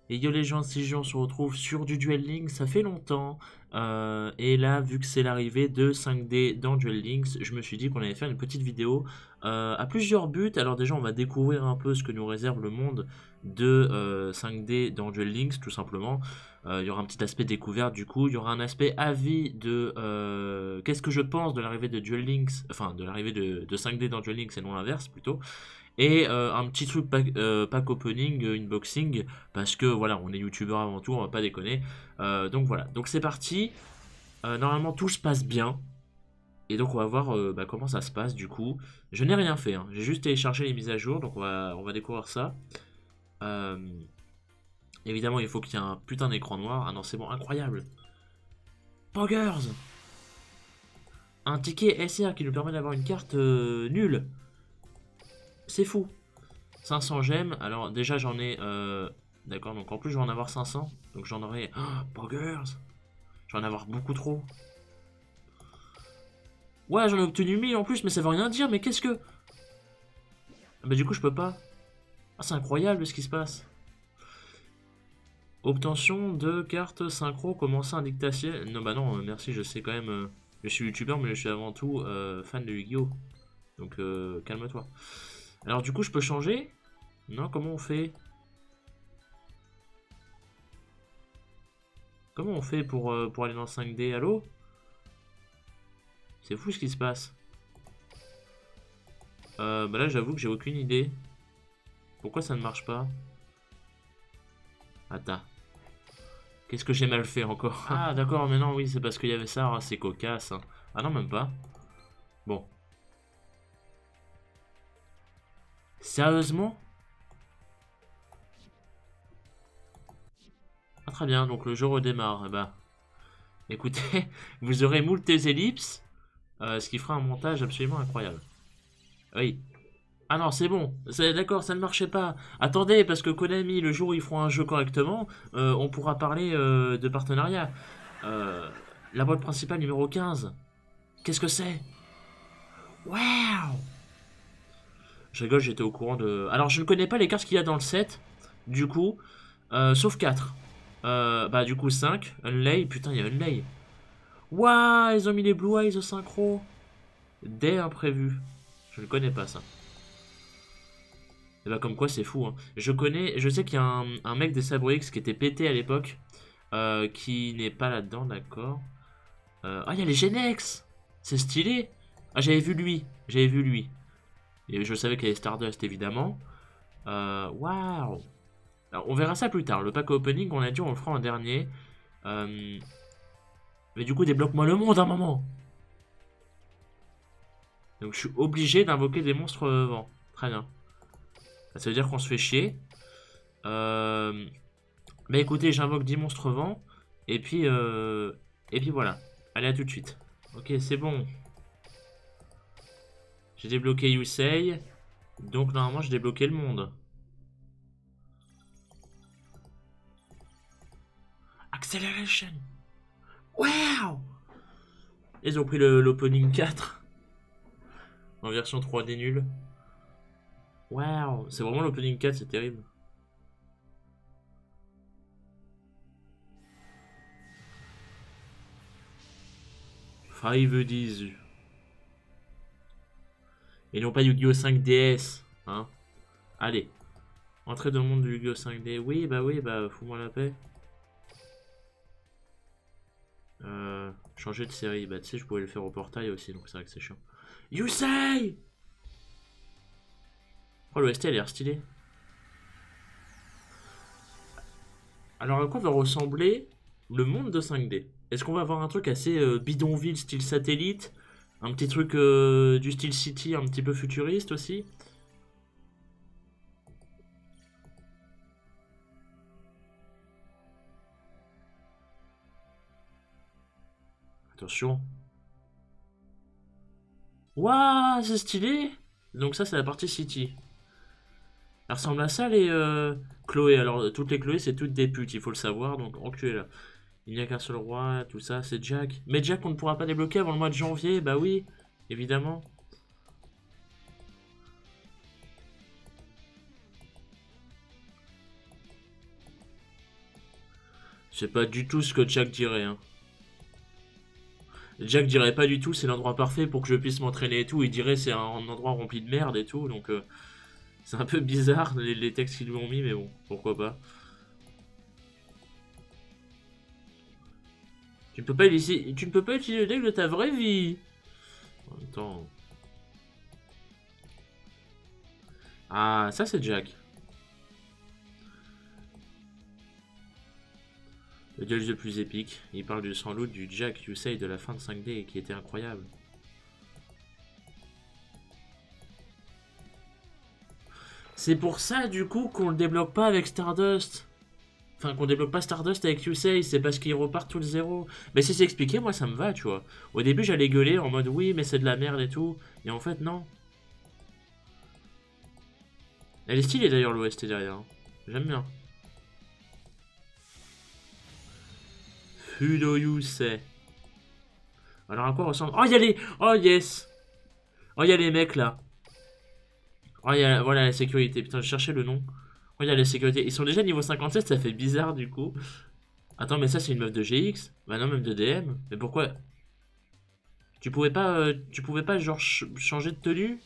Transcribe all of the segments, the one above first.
Et yo les gens, si on se retrouve sur du Duel Links, ça fait longtemps. Et là, vu que c'est l'arrivée de 5D dans Duel Links, je me suis dit qu'on allait faire une petite vidéo à plusieurs buts. Alors déjà, on va découvrir un peu ce que nous réserve le monde de 5D dans Duel Links, tout simplement. Il y aura un petit aspect découverte du coup, il y aura un aspect avis de qu'est-ce que je pense de l'arrivée de Duel Links, enfin de l'arrivée de 5D dans Duel Links et non l'inverse plutôt. Et un petit truc pack opening, unboxing, parce que voilà, on est youtubeur avant tout, on va pas déconner. Donc voilà, donc c'est parti. Normalement tout se passe bien. Et donc on va voir comment ça se passe du coup. Je n'ai rien fait, hein. J'ai juste téléchargé les mises à jour, donc on va découvrir ça. Euh, Évidemment il faut qu'il y ait un putain d'écran noir. Ah non c'est bon, incroyable. Poggers. Un ticket SR qui nous permet d'avoir une carte nulle. C'est fou. 500 gemmes, alors déjà j'en ai... D'accord, donc en plus je vais en avoir 500. Donc j'en aurai... Oh, poggers. Je vais en avoir beaucoup trop. Ouais, j'en ai obtenu 1000 en plus, mais ça veut rien dire, mais qu'est-ce que... Ah bah du coup je peux pas. Ah c'est incroyable ce qui se passe. Obtention de cartes synchro, commencer un dictaciel. Non bah non, merci, je sais quand même... je suis youtubeur, mais je suis avant tout fan de Yu-Gi-Oh! Donc calme-toi. Alors du coup je peux changer? Non, comment on fait? Comment on fait pour aller dans le 5D? Allô? C'est fou ce qui se passe. Bah là, j'avoue que j'ai aucune idée. Pourquoi ça ne marche pas? Attends. Qu'est-ce que j'ai mal fait encore? Ah, d'accord, mais non, oui, c'est parce qu'il y avait ça. Ah, c'est cocasse, hein. Ah non, même pas. Bon. Sérieusement? Ah, très bien, donc le jeu redémarre. Eh bah, écoutez, vous aurez moult ellipses, ce qui fera un montage absolument incroyable. Oui. Ah non, c'est bon. D'accord, ça ne marchait pas. Attendez, parce que Konami, le jour où ils feront un jeu correctement, on pourra parler de partenariat. Euh, la boîte principale numéro 15. Qu'est-ce que c'est? Waouh! Je rigole, j'étais au courant de... Alors, je ne connais pas les cartes qu'il y a dans le set, du coup, sauf 4. Bah, du coup, 5. Unlay, putain, il y a Unlay. Waouh, ils ont mis les Blue Eyes au synchro. Dès imprévu. Je ne connais pas ça. Et bah, comme quoi, c'est fou, hein. Je sais qu'il y a un mec des Sabre X qui était pété à l'époque, qui n'est pas là-dedans, d'accord. Ah, il y a les Genex! C'est stylé! Ah, j'avais vu lui. Et je savais qu'il y avait Stardust, évidemment. Waouh! Alors, on verra ça plus tard. Le pack opening, on a dit, on le fera en dernier. Euh, Mais du coup, débloque-moi le monde un moment! Donc, je suis obligé d'invoquer des monstres vent. Très bien. Ça veut dire qu'on se fait chier. Mais écoutez, j'invoque 10 monstres vent. Et puis, voilà. Allez, à tout de suite. Ok, c'est bon. J'ai débloqué Yusei. Donc, normalement, j'ai débloqué le monde. Acceleration! Wow! Ils ont pris l'opening 4 en version 3D nulle. Wow! C'est vraiment l'opening 4, c'est terrible. Five D's. Et non pas Yu-Gi-Oh 5DS. Hein? Allez. Entrez dans le monde du Yu-Gi-Oh 5D. Oui, bah, fous-moi la paix. Changer de série. Bah, tu sais, je pouvais le faire au portail aussi, donc c'est vrai que c'est chiant. Yusei! Oh, l'OST a l'air stylé. Alors, à quoi va ressembler le monde de 5D? Est-ce qu'on va avoir un truc assez bidonville, style satellite? Un petit truc du style City, un petit peu futuriste aussi? Attention. Waouh, c'est stylé! Donc ça, c'est la partie City. Elle ressemble à ça, les Chloé. Alors, toutes les Chloé, c'est toutes des putes, il faut le savoir, donc enculé là. Il n'y a qu'un seul roi, tout ça, c'est Jack. Mais Jack, on ne pourra pas débloquer avant le mois de janvier, bah oui, évidemment. C'est pas du tout ce que Jack dirait, hein. Jack dirait pas du tout c'est l'endroit parfait pour que je puisse m'entraîner et tout. Il dirait c'est un endroit rempli de merde et tout. Donc c'est un peu bizarre les textes qu'ils lui ont mis, mais bon, pourquoi pas. Tu ne peux pas utiliser le deck de ta vraie vie. En même temps... Ah, ça c'est Jack. Le duel le plus épique. Il parle sans doute du Jack Yusei de la fin de 5D qui était incroyable. C'est pour ça du coup qu'on le débloque pas avec Stardust. Enfin, qu'on débloque pas Stardust avec Yusei, c'est parce qu'il repart tout le zéro. Mais si c'est expliqué, moi ça me va, tu vois. Au début j'allais gueuler en mode oui mais c'est de la merde et tout. Et en fait non. Elle est stylée d'ailleurs l'OST derrière. Hein. J'aime bien. Fudo Yusei. Alors à quoi ressemble... Oh, il y a les... Oh, yes. Oh, il y a les mecs, là. Oh, il y a... Voilà, la sécurité. Putain, je cherchais le nom. Oh, il y a la sécurité. Ils sont déjà niveau 57, ça fait bizarre, du coup. Attends, mais ça, c'est une meuf de GX? Bah non, même de DM. Mais pourquoi... Tu pouvais pas, genre, changer de tenue?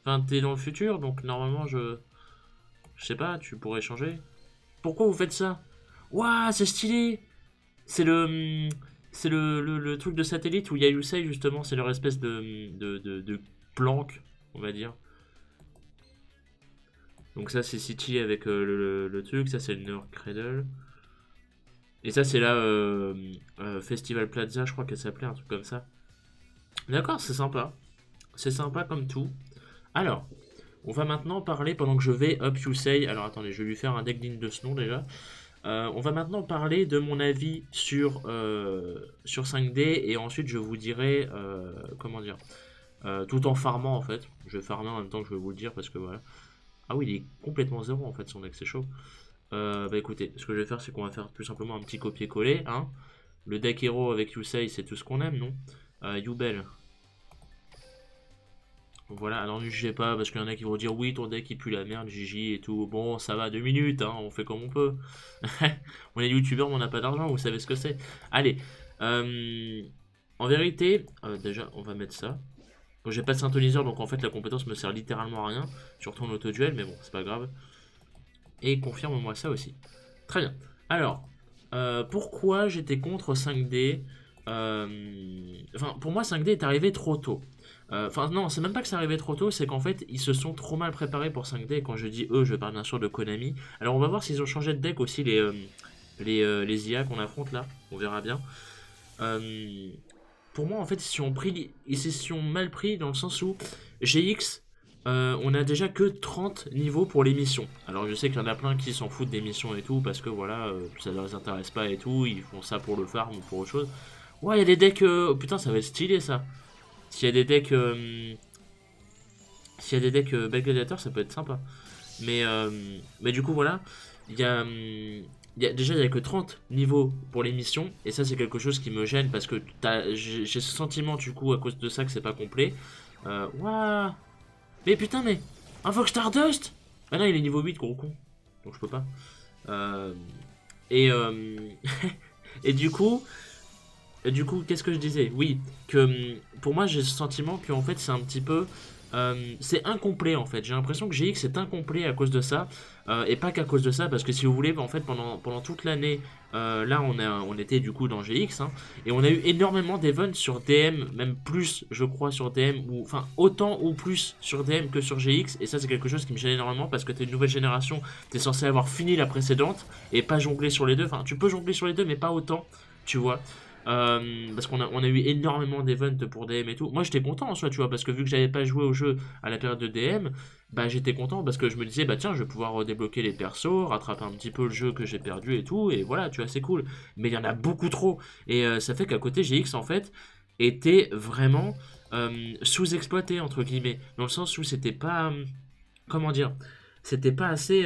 Enfin, t'es dans le futur, donc normalement, je sais pas, tu pourrais changer. Pourquoi vous faites ça? Waouh, c'est stylé! C'est le... C'est le truc de satellite où il y a Yusei, justement. C'est leur espèce de planque, on va dire. Donc ça, c'est City avec le truc. Ça, c'est le Nerd Cradle. Et ça, c'est là Festival Plaza, je crois qu'elle s'appelait, un truc comme ça. D'accord, c'est sympa. C'est sympa comme tout. Alors, on va maintenant parler pendant que je vais up Yusei. Alors attendez, je vais lui faire un deck digne de ce nom déjà. On va maintenant parler de mon avis sur 5D et ensuite je vous dirai comment dire tout en farmant en fait. Je vais farmer en même temps que je vais vous le dire parce que voilà. Ah oui, il est complètement zéro en fait son deck, c'est chaud. Bah écoutez, ce que je vais faire c'est qu'on va faire tout simplement un petit copier-coller. Hein. Le deck héros avec Yusei c'est tout ce qu'on aime, non? Yubel. Voilà, alors ne jugez pas parce qu'il y en a qui vont dire oui ton deck il pue la merde, Gigi et tout. Bon ça va 2 minutes, hein, on fait comme on peut. On est youtubeur mais on n'a pas d'argent, vous savez ce que c'est. Allez, en vérité, déjà on va mettre ça. Bon, j'ai pas de synthoniseur donc en fait la compétence me sert littéralement à rien. Surtout en auto-duel mais bon c'est pas grave. Et confirme-moi ça aussi. Très bien. Alors, pourquoi j'étais contre 5D Enfin pour moi 5D est arrivé trop tôt. Enfin non, c'est même pas que ça arrivait trop tôt, c'est qu'en fait ils se sont trop mal préparés pour 5D. Et quand je dis eux, je parle bien sûr de Konami. Alors on va voir s'ils ont changé de deck aussi les IA qu'on affronte là, on verra bien. Pour moi en fait ils se sont mal pris dans le sens où GX on a déjà que 30 niveaux pour les missions. Alors je sais qu'il y en a plein qui s'en foutent des missions et tout parce que voilà ça ne les intéresse pas et tout, ils font ça pour le farm ou pour autre chose. Ouais il y a des decks, oh, putain ça va être stylé ça. S'il y a des decks, Bell Gladiator, ça peut être sympa. Mais du coup, voilà. Déjà, il n'y a que 30 niveaux pour les missions. Et ça, c'est quelque chose qui me gêne parce que j'ai ce sentiment, du coup, à cause de ça, que c'est pas complet. Waouh! Mais putain, mais. Invoque Stardust! Ah non, il est niveau 8, gros con. Donc je peux pas. Et du coup. Qu'est-ce que je disais? Oui, que pour moi, j'ai ce sentiment que en fait, c'est un petit peu... c'est incomplet, en fait. J'ai l'impression que GX est incomplet à cause de ça. Et pas qu'à cause de ça, parce que si vous voulez, en fait, pendant toute l'année, là, on était du coup dans GX. Hein, et on a eu énormément d'events sur DM, même plus, je crois, sur DM. Enfin, autant ou plus sur DM que sur GX. Et ça, c'est quelque chose qui me gêne énormément, parce que t'es une nouvelle génération. T'es censé avoir fini la précédente, et pas jongler sur les deux. Enfin, tu peux jongler sur les deux, mais pas autant, tu vois. Parce qu'on a eu énormément d'events pour DM et tout. Moi j'étais content en soi, tu vois, parce que vu que j'avais pas joué au jeu à la période de DM, bah j'étais content parce que je me disais, bah tiens, je vais pouvoir redébloquer les persos, rattraper un petit peu le jeu que j'ai perdu et tout, et voilà, tu vois, c'est cool. Mais il y en a beaucoup trop, et ça fait qu'à côté GX en fait était vraiment sous-exploité entre guillemets, dans le sens où c'était pas. Comment dire? C'était pas assez.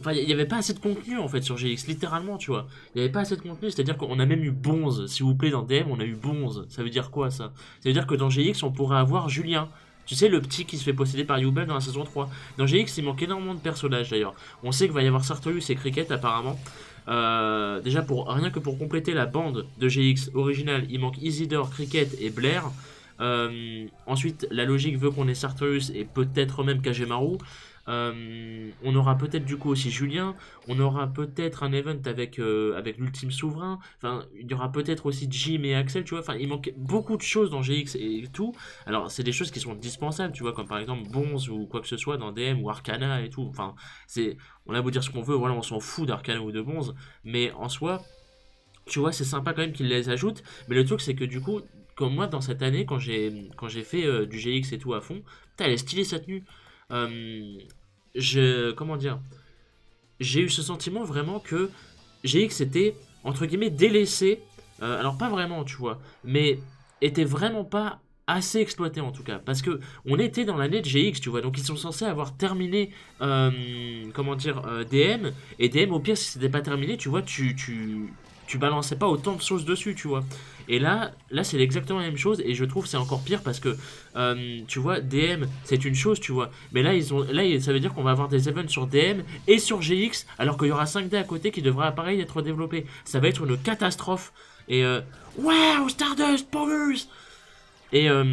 Enfin, il n'y avait pas assez de contenu en fait sur GX, littéralement, tu vois. Il n'y avait pas assez de contenu, c'est-à-dire qu'on a même eu Bonze, s'il vous plaît, dans DM, on a eu Bonze. Ça veut dire quoi ça? Ça veut dire que dans GX, on pourrait avoir Julien. Tu sais, le petit qui se fait posséder par Yubel dans la saison 3. Dans GX, il manque énormément de personnages d'ailleurs. On sait qu'il va y avoir Sartorius et Cricket apparemment. Déjà, rien que pour compléter la bande de GX originale, il manque Isidore, Cricket et Blair. Ensuite, la logique veut qu'on ait Sartorius et peut-être même Kagemaru. On aura peut-être du coup aussi Julien. On aura peut-être un event avec l'ultime souverain. Enfin, il y aura peut-être aussi Jim et Axel, tu vois. Enfin, il manque beaucoup de choses dans GX et tout. Alors, c'est des choses qui sont dispensables, tu vois, comme par exemple Bonze ou quoi que ce soit dans DM ou Arcana et tout. Enfin, on a beau dire ce qu'on veut, voilà, on s'en fout d'Arcana ou de Bonze. Mais en soi, tu vois, c'est sympa quand même qu'ils les ajoutent. Mais le truc, c'est que du coup, comme moi, dans cette année, quand j'ai fait du GX et tout à fond, putain, elle est stylée sa tenue. Comment dire, j'ai eu ce sentiment vraiment que GX était, entre guillemets, délaissé. Alors, pas vraiment, tu vois, mais était vraiment pas assez exploité en tout cas. Parce que on était dans l'année de GX, tu vois, donc ils sont censés avoir terminé, comment dire, DM. Et DM, au pire, si c'était pas terminé, tu vois, tu balançais pas autant de choses dessus, tu vois. Et là c'est exactement la même chose, et je trouve c'est encore pire parce que, tu vois, DM, c'est une chose, tu vois. Mais là, ça veut dire qu'on va avoir des events sur DM et sur GX, alors qu'il y aura 5D à côté qui devrait pareil être développé. Ça va être une catastrophe. Et wow, Stardust, Powers! Et, euh,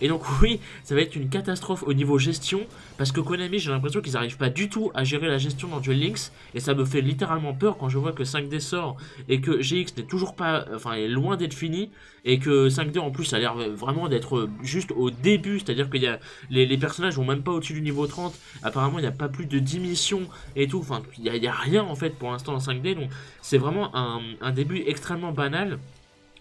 et donc oui, ça va être une catastrophe au niveau gestion, parce que Konami, j'ai l'impression qu'ils n'arrivent pas du tout à gérer la gestion dans Duel Links, et ça me fait littéralement peur quand je vois que 5D sort, et que GX n'est toujours pas, enfin est loin d'être fini, et que 5D en plus a l'air vraiment d'être juste au début, c'est-à-dire que les personnages vont même pas au-dessus du niveau 30, apparemment il n'y a pas plus de 10 missions et tout, enfin il y a rien en fait pour l'instant en 5D, donc c'est vraiment un début extrêmement banal.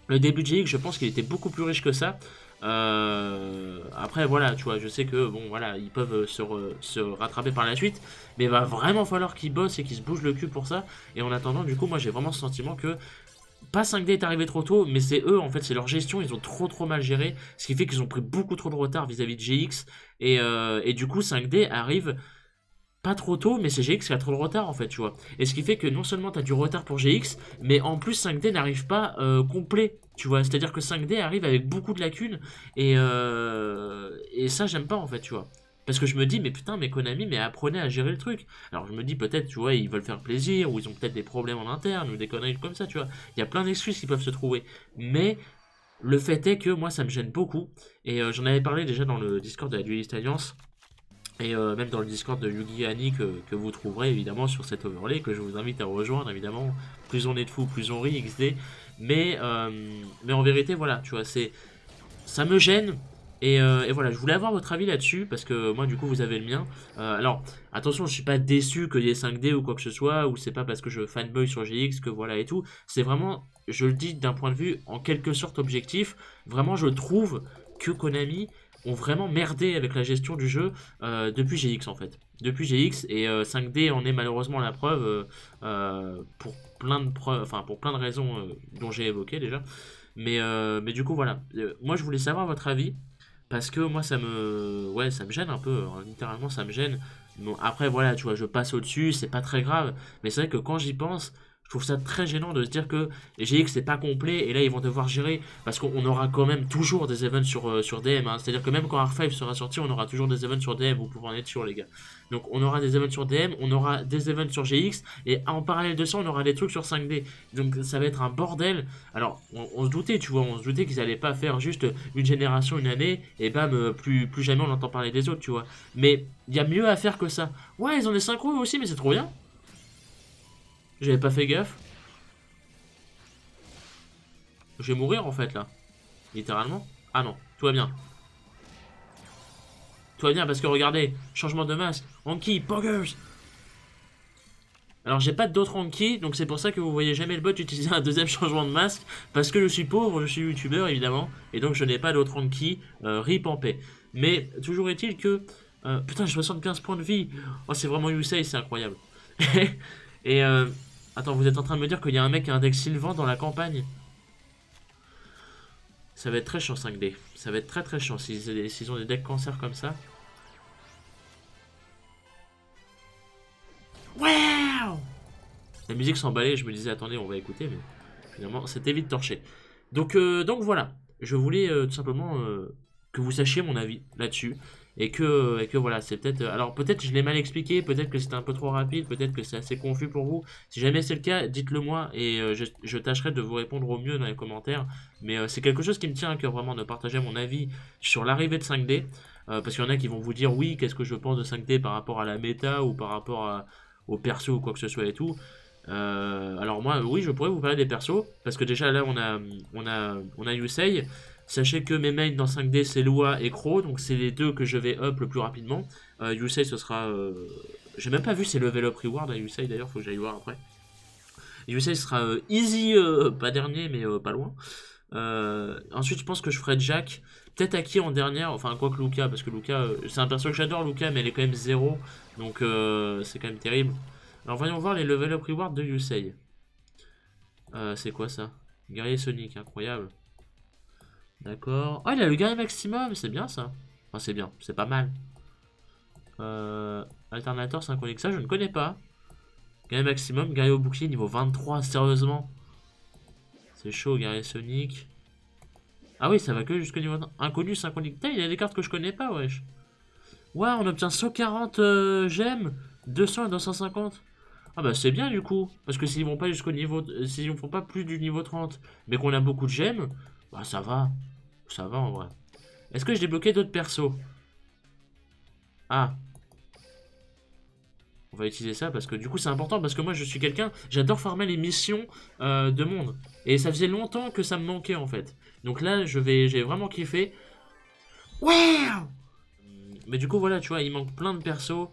Le début de GX, je pense qu'il était beaucoup plus riche que ça. Après, voilà, tu vois, je sais que, bon, voilà, ils peuvent se rattraper par la suite, mais il va vraiment falloir qu'ils bossent et qu'ils se bougent le cul pour ça. Et en attendant, du coup, moi j'ai vraiment ce sentiment que, pas 5D est arrivé trop tôt, mais c'est eux, en fait, c'est leur gestion, ils ont trop mal géré, ce qui fait qu'ils ont pris beaucoup trop de retard vis-à-vis de GX. Et du coup, 5D arrive pas trop tôt, mais c'est GX qui a trop de retard en fait, tu vois. Et ce qui fait que non seulement tu as du retard pour GX, mais en plus 5D n'arrive pas complet, tu vois. C'est-à-dire que 5D arrive avec beaucoup de lacunes, et ça j'aime pas en fait, tu vois. Parce que je me dis, mais putain, mais Konami, mais apprenez à gérer le truc. Alors je me dis, peut-être, tu vois, ils veulent faire plaisir, ou ils ont peut-être des problèmes en interne, ou des conneries comme ça, tu vois. Il y a plein d'excuses qui peuvent se trouver. Mais le fait est que moi, ça me gêne beaucoup. Et j'en avais parlé déjà dans le Discord de la Duelist Alliance. Et même dans le Discord de Yugi Annie que vous trouverez évidemment sur cet overlay, que je vous invite à rejoindre évidemment. Plus on est de fous, plus on rit, XD. Mais en vérité, voilà, tu vois, ça me gêne. Et voilà, je voulais avoir votre avis là-dessus, parce que moi, du coup, vous avez le mien. Alors, attention, je suis pas déçu qu'il y ait 5D ou quoi que ce soit, ou c'est pas parce que je fanboy sur GX que voilà et tout. C'est vraiment, je le dis d'un point de vue en quelque sorte objectif, vraiment, je trouve que Konami ont vraiment merdé avec la gestion du jeu depuis GX en fait. Depuis GX, et 5D en est malheureusement la preuve, pour plein de preuves, enfin pour plein de raisons dont j'ai évoqué déjà. Mais du coup voilà, moi je voulais savoir votre avis, parce que moi ouais, ça me gêne un peu, hein, littéralement ça me gêne. Bon, après voilà, tu vois, je passe au-dessus, c'est pas très grave, mais c'est vrai que quand j'y pense, je trouve ça très gênant de se dire que GX c'est pas complet, et là ils vont devoir gérer, parce qu'on aura quand même toujours des events sur DM, hein. C'est-à-dire que même quand R5 sera sorti, on aura toujours des events sur DM, vous pouvez en être sûr les gars. Donc on aura des events sur DM, on aura des events sur GX, et en parallèle de ça on aura des trucs sur 5D. Donc ça va être un bordel. Alors on se doutait, tu vois, on se doutait qu'ils allaient pas faire juste une génération, une année, et bam, plus jamais on entend parler des autres, tu vois. Mais il y a mieux à faire que ça. Ouais, ils ont des synchros aussi, mais c'est trop bien. J'avais pas fait gaffe. Je vais mourir en fait là. Littéralement. Ah non, tout va bien. Tout va bien parce que regardez, changement de masque. Anki, Poggers. Alors j'ai pas d'autres Anki, donc c'est pour ça que vous voyez jamais le bot utiliser un deuxième changement de masque. Parce que je suis pauvre, je suis youtubeur évidemment. Et donc je n'ai pas d'autres Anki, rip en paix. Mais toujours est-il que... putain, j'ai 75 points de vie. Oh, c'est vraiment Yusei, c'est incroyable. Et attends, vous êtes en train de me dire qu'il y a un mec qui a un deck Sylvan dans la campagne? Ça va être très chiant 5D. Ça va être très chiant s'ils ont des decks cancer comme ça. Waouh! La musique s'emballait, je me disais attendez on va écouter, mais finalement c'était vite torché. Donc voilà, je voulais tout simplement que vous sachiez mon avis là-dessus. et que voilà, c'est peut-être... Alors peut-être je l'ai mal expliqué, peut-être que c'était un peu trop rapide, peut-être que c'est assez confus pour vous. Si jamais c'est le cas, dites-le moi et je tâcherai de vous répondre au mieux dans les commentaires. Mais c'est quelque chose qui me tient à cœur vraiment de partager mon avis sur l'arrivée de 5D. Parce qu'il y en a qui vont vous dire oui, qu'est-ce que je pense de 5D par rapport à la méta ou par rapport au perso ou quoi que ce soit et tout. Alors moi, oui, je pourrais vous parler des persos, parce que déjà là, on a Yusei. Sachez que mes mains dans 5D, c'est Lua et Crow, donc c'est les deux que je vais up le plus rapidement. Yusei, ce sera... J'ai même pas vu ses level up reward à Yusei, d'ailleurs, faut que j'aille voir après. Yusei sera easy, pas dernier, mais pas loin. Ensuite, je pense que je ferai Jack. Peut-être Aki en dernière, enfin, quoi que Luca, parce que Luca, c'est un perso que j'adore, Luca, mais elle est quand même 0, donc c'est quand même terrible. Alors voyons voir les level up reward de Yusei. C'est quoi ça? Guerrier Sonic, incroyable. D'accord. Oh, il a le guerrier maximum, c'est bien ça. Enfin, c'est bien, c'est pas mal. Alternator synchronique, ça je ne connais pas. Guerrier maximum, guerrier au bouclier niveau 23, sérieusement. C'est chaud, guerrier Sonic. Ah oui, ça va que jusqu'au niveau inconnu synchronique. Putain, il y a des cartes que je connais pas, wesh. Ouais, on obtient 140 gemmes, 200 et 250. Ah bah c'est bien du coup, parce que s'ils vont pas jusqu'au niveau, s'ils ne font pas plus du niveau 30, mais qu'on a beaucoup de gemmes, bah ça va en vrai. Est-ce que j'ai débloqué d'autres persos? Ah, on va utiliser ça parce que du coup c'est important, parce que moi je suis quelqu'un, j'adore farmer les missions de monde, et ça faisait longtemps que ça me manquait en fait. Donc là j'ai vraiment kiffé. Wow. Mais du coup voilà, tu vois, il manque plein de persos.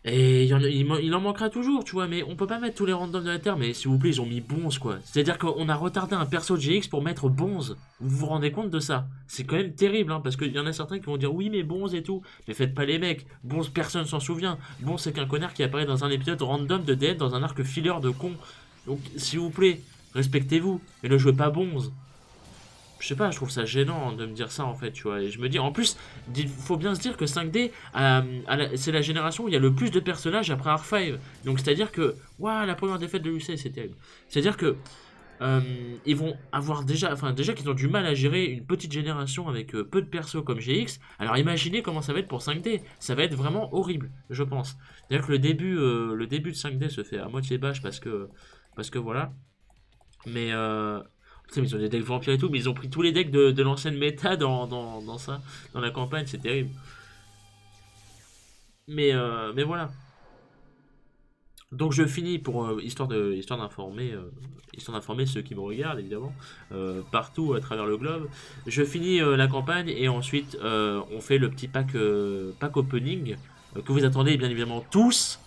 Et il en manquera toujours, tu vois, mais on peut pas mettre tous les randoms de la Terre, mais s'il vous plaît, ils ont mis Bonze, quoi. C'est-à-dire qu'on a retardé un perso de GX pour mettre Bonze. Vous vous rendez compte de ça? C'est quand même terrible, hein, parce qu'il y en a certains qui vont dire oui, mais Bonze et tout. Mais faites pas les mecs. Bonze, personne s'en souvient. Bonze, c'est qu'un connard qui apparaît dans un épisode random de DN dans un arc filler de con. Donc, s'il vous plaît, respectez-vous, et ne jouez pas Bonze. Je sais pas, je trouve ça gênant de me dire ça en fait, tu vois. Et je me dis, en plus, il faut bien se dire que 5D, c'est la génération où il y a le plus de personnages après R5. Donc c'est-à-dire que, waouh, la première défaite de l'UC, c'est terrible. C'est-à-dire que ils vont avoir déjà, enfin déjà qu'ils ont du mal à gérer une petite génération avec peu de persos comme GX. Alors imaginez comment ça va être pour 5D. Ça va être vraiment horrible, je pense. C'est-à-dire que le début de 5D se fait à moitié bâche parce que voilà. Mais ils ont des decks vampires et tout, mais ils ont pris tous les decks de l'ancienne méta dans ça, dans la campagne, c'est terrible. Mais voilà. Donc je finis pour histoire d'informer ceux qui me regardent évidemment partout à travers le globe. Je finis la campagne et ensuite on fait le petit pack opening que vous attendez bien évidemment tous.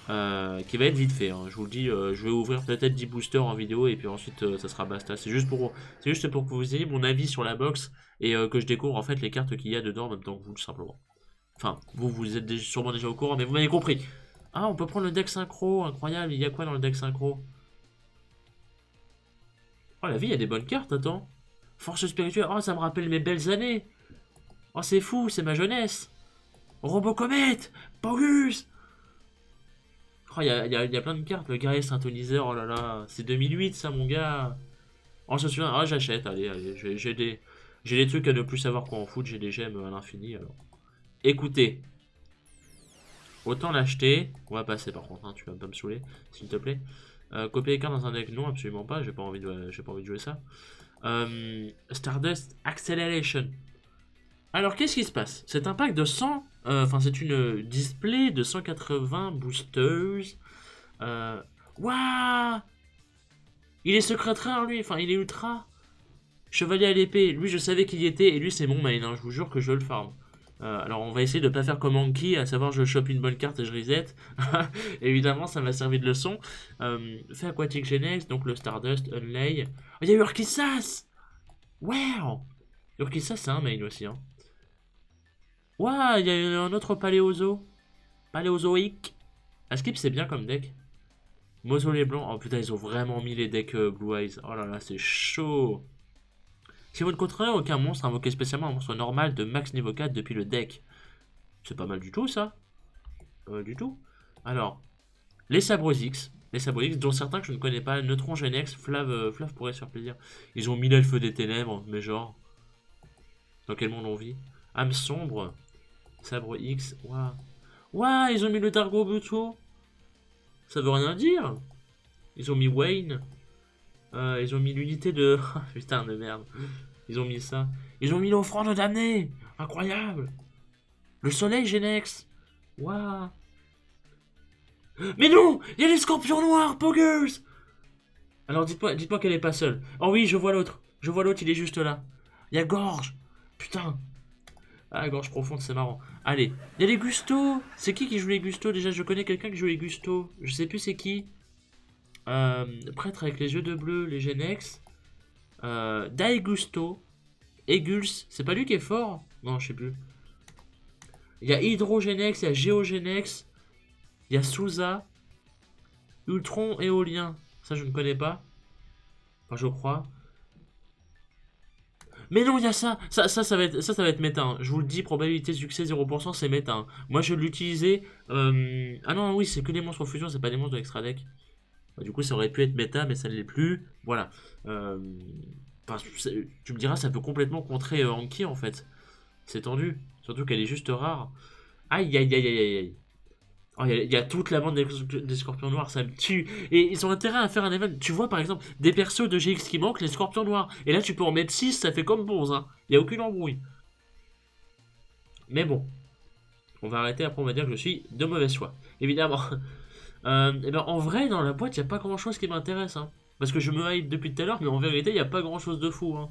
Qui va être vite fait, hein. Je vous le dis, je vais ouvrir peut-être 10 boosters en vidéo et puis ensuite ça sera basta. C'est juste pour que vous ayez mon avis sur la box et que je découvre en fait les cartes qu'il y a dedans en même temps que vous tout simplement. Enfin, vous êtes sûrement déjà au courant, mais vous m'avez compris. Ah, on peut prendre le deck synchro, incroyable, il y a quoi dans le deck synchro? Oh la vie, il y a des bonnes cartes, attends. Force spirituelle, oh ça me rappelle mes belles années. Oh c'est fou, c'est ma jeunesse. Robocomète, Pogus. Oh, y a plein de cartes. Le guerrier synthoniseur, oh là là. C'est 2008, ça, mon gars. Oh, je me souviens. Ah, j'achète. Allez. J'ai des trucs à ne plus savoir quoi en foot. J'ai des gemmes à l'infini, alors. Écoutez. Autant l'acheter. On va passer, par contre. Hein, tu vas pas me saouler, s'il te plaît. Copier les cartes dans un deck, non, absolument pas. J'ai pas envie de jouer ça. Stardust Acceleration. Alors, qu'est-ce qui se passe? C'est un pack de 100... Enfin, c'est une display de 180 boosters. Waouh! Il est secret rare, lui. Enfin, il est ultra. Chevalier à l'épée. Lui, je savais qu'il y était. Et lui, c'est mon main. Hein. Je vous jure que je le farm. Alors, on va essayer de pas faire comme Anki, à savoir je chope une bonne carte et je reset. Évidemment, ça m'a servi de leçon. Fait Aquatic Genex, donc le Stardust, Unlay. Oh, il y a eu Urkisas! Wow! Urkisas, c'est un main aussi. Hein. Waouh, il y a un autre paléozo. Paléozoïque. Askip, c'est bien comme deck. Mausolée blanc. Oh putain, ils ont vraiment mis les decks Blue Eyes. Oh là là, c'est chaud. Si vous ne contrôlez aucun monstre, invoquez spécialement un monstre normal de max niveau 4 depuis le deck. C'est pas mal du tout, ça. Pas mal du tout. Alors, les Sabres X. Les Sabres X, dont certains que je ne connais pas. Neutron Genex, Flav pourrait se faire plaisir. Ils ont mis l'elfe des ténèbres, mais genre. Dans quel monde on vit? Âme sombre. Sabre X. Waouh. Waouh, ils ont mis le Dargo Buto. Ça veut rien dire. Ils ont mis Wayne. Ils ont mis l'unité de... Putain de merde. Ils ont mis ça. Ils ont mis l'offrande damnée. Incroyable. Le soleil Genex. Waouh. Mais non, il y a les scorpions noirs, Poggers. Alors dites-moi qu'elle est pas seule. Oh oui, je vois l'autre. Je vois l'autre, il est juste là. Il y a Gorge. Putain. Ah, Gorge profonde, c'est marrant. Allez, il y a les Gusto. C'est qui joue les Gusto? Déjà, je connais quelqu'un qui joue les Gusto. Je sais plus c'est qui. Prêtre avec les yeux de bleu, les Genex. Dai Gusto. Egul's. C'est pas lui qui est fort? Non, je sais plus. Il y a Hydrogenex, il y a Géogenex. Il y a Souza. Ultron éolien. Ça, je ne connais pas. Enfin, je crois. Mais non, il y a ça. Ça va être méta. Hein. Je vous le dis, probabilité de succès 0%, c'est méta. Hein. Moi, je l'utilisais. Ah non, oui, c'est que des monstres en fusion, c'est pas des monstres de l'extra deck. Bah, du coup, ça aurait pu être méta, mais ça ne l'est plus. Voilà. Enfin, tu me diras, ça peut complètement contrer Anki, en fait. C'est tendu. Surtout qu'elle est juste rare. Aïe, aïe, aïe, aïe, aïe. Oh, il y a toute la bande des scorpions noirs, ça me tue. Et ils ont intérêt à faire un event. Tu vois, par exemple, des persos de GX qui manquent, les scorpions noirs. Et là, tu peux en mettre 6, ça fait comme bronze. Hein. Il n'y a aucune embrouille. Mais bon. On va arrêter, après on va dire que je suis de mauvaise foi. Évidemment. Et ben, en vrai, dans la boîte, il n'y a pas grand-chose qui m'intéresse. Hein. Parce que je me hype depuis tout à l'heure, mais en vérité, il n'y a pas grand-chose de fou. Hein.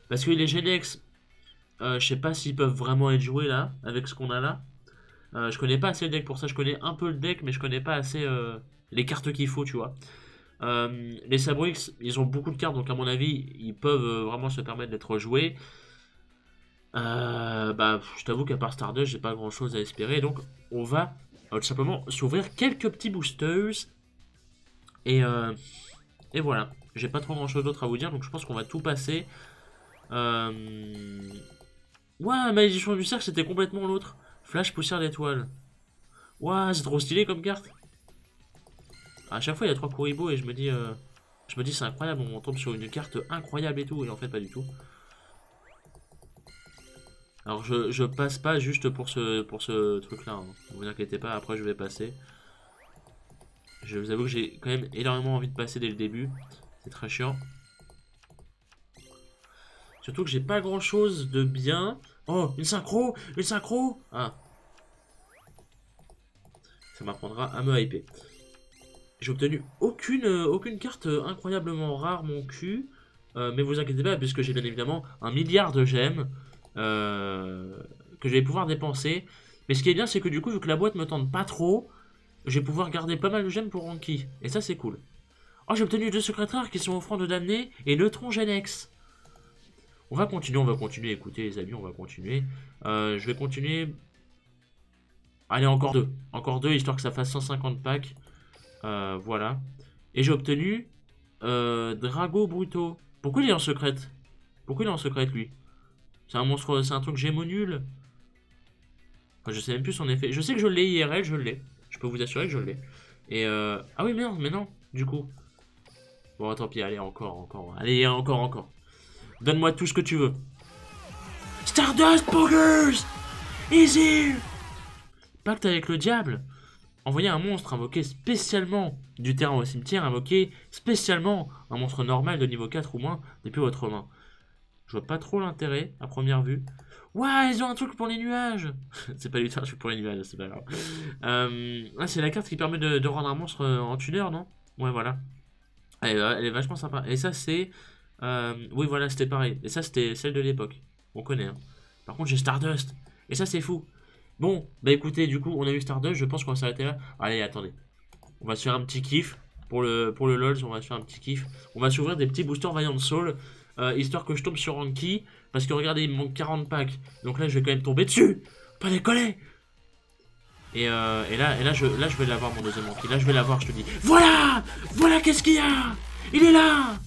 Parce que les Genex, je sais pas s'ils peuvent vraiment être joués là, avec ce qu'on a là. Je connais pas assez le deck pour ça, je connais un peu le deck, mais je connais pas assez les cartes qu'il faut, tu vois. Les Sabrix, ils ont beaucoup de cartes, donc à mon avis, ils peuvent vraiment se permettre d'être joués. Bah, je t'avoue qu'à part Stardust, j'ai pas grand chose à espérer, donc on va tout simplement s'ouvrir quelques petits boosters. Et voilà, j'ai pas trop grand chose d'autre à vous dire, donc je pense qu'on va tout passer. Ouais, Malédiction du cercle, c'était complètement l'autre. Flash poussière d'étoile. Ouah, c'est trop stylé comme carte. À chaque fois, il y a 3 Kuribo et je me dis c'est incroyable, on tombe sur une carte incroyable et tout, et en fait, pas du tout. Alors, je passe pas juste pour ce truc-là. Hein. Ne vous inquiétez pas, après, je vais passer. Je vous avoue que j'ai quand même énormément envie de passer dès le début. C'est très chiant. Surtout que j'ai pas grand-chose de bien. Oh, une synchro! Une synchro! Ah. Ça m'apprendra à me hyper. J'ai obtenu aucune carte incroyablement rare, mon cul. Mais vous inquiétez pas, puisque j'ai bien évidemment 1 milliard de gemmes que je vais pouvoir dépenser. Mais ce qui est bien, c'est que du coup, vu que la boîte me tente pas trop, je vais pouvoir garder pas mal de gemmes pour Anki. Et ça, c'est cool. Oh, j'ai obtenu 2 secrets rares qui sont offrandes damnées et Neutron Genex. On va continuer. Écoutez, les amis, on va continuer. Je vais continuer. Allez, encore 2. Encore 2, histoire que ça fasse 150 packs. Voilà. Et j'ai obtenu Drago Bruto. Pourquoi il est en secrète? Pourquoi il est en secrète, lui? C'est un monstre, c'est un truc gémo nul. Enfin, je sais même plus son effet. Je sais que je l'ai IRL, je l'ai. Je peux vous assurer que je l'ai. Et ah oui, merde, mais non, du coup. Bon, tant pis, allez, encore. Allez, encore. Donne-moi tout ce que tu veux. Stardust Poggers! Easy! Pacte avec le diable. Envoyer un monstre invoqué spécialement du terrain au cimetière, invoquer spécialement un monstre normal de niveau 4 ou moins depuis votre main. Je vois pas trop l'intérêt à première vue. Ouais, ils ont un truc pour les nuages. C'est pas du tout un truc pour les nuages, c'est pas grave. C'est la carte qui permet de rendre un monstre en tuner, non? Ouais, voilà. Elle est vachement sympa. Et ça, c'est... oui, voilà, c'était pareil. Et ça, c'était celle de l'époque. On connaît, hein. Par contre, j'ai Stardust. Et ça, c'est fou. Bon, bah écoutez, du coup, on a eu Stardust. Je pense qu'on va s'arrêter là. Allez, attendez. On va se faire un petit kiff. Pour le LOL, on va se faire un petit kiff. On va s'ouvrir des petits boosters Valiant Soul. Histoire que je tombe sur Anki. Parce que regardez, il me manque 40 packs. Donc là, je vais quand même tomber dessus. Pas décoller. Et là, je vais l'avoir, mon deuxième Anki. Là, je vais l'avoir, je te dis. Voilà! Voilà, qu'est-ce qu'il y a? Il est là!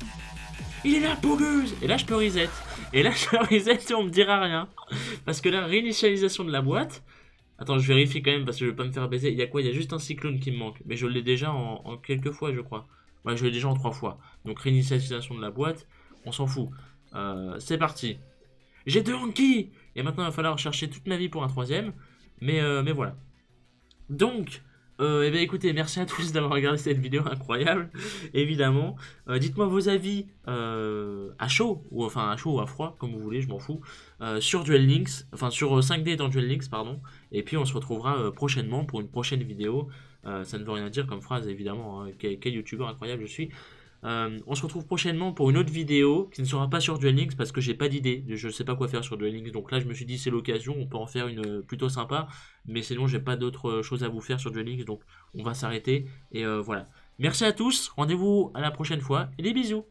Il est là, Pogueuse! Et là, je peux reset. Et là, je peux reset et on me dira rien. Parce que là, réinitialisation de la boîte. Attends, je vérifie quand même parce que je vais pas me faire baiser. Il y a quoi? Il y a juste un cyclone qui me manque. Mais je l'ai déjà en quelques fois, je crois. Ouais, je l'ai déjà en 3 fois. Donc, réinitialisation de la boîte, on s'en fout. C'est parti. J'ai 2 Anki! Et maintenant, il va falloir chercher toute ma vie pour un troisième. Mais voilà. Donc, eh bien, écoutez, merci à tous d'avoir regardé cette vidéo incroyable, évidemment. Dites-moi vos avis à chaud, ou enfin à chaud ou à froid, comme vous voulez, je m'en fous, sur Duel Links, enfin sur 5D dans Duel Links, pardon. Et puis on se retrouvera prochainement pour une prochaine vidéo. Ça ne veut rien dire comme phrase, évidemment, hein. Quel youtubeur incroyable je suis. On se retrouve prochainement pour une autre vidéo qui ne sera pas sur Duel Links parce que j'ai pas d'idée, je sais pas quoi faire sur Duel Links, donc là je me suis dit c'est l'occasion, on peut en faire une plutôt sympa, mais sinon j'ai pas d'autres choses à vous faire sur Duel Links, donc on va s'arrêter et voilà. Merci à tous, rendez-vous à la prochaine fois et des bisous.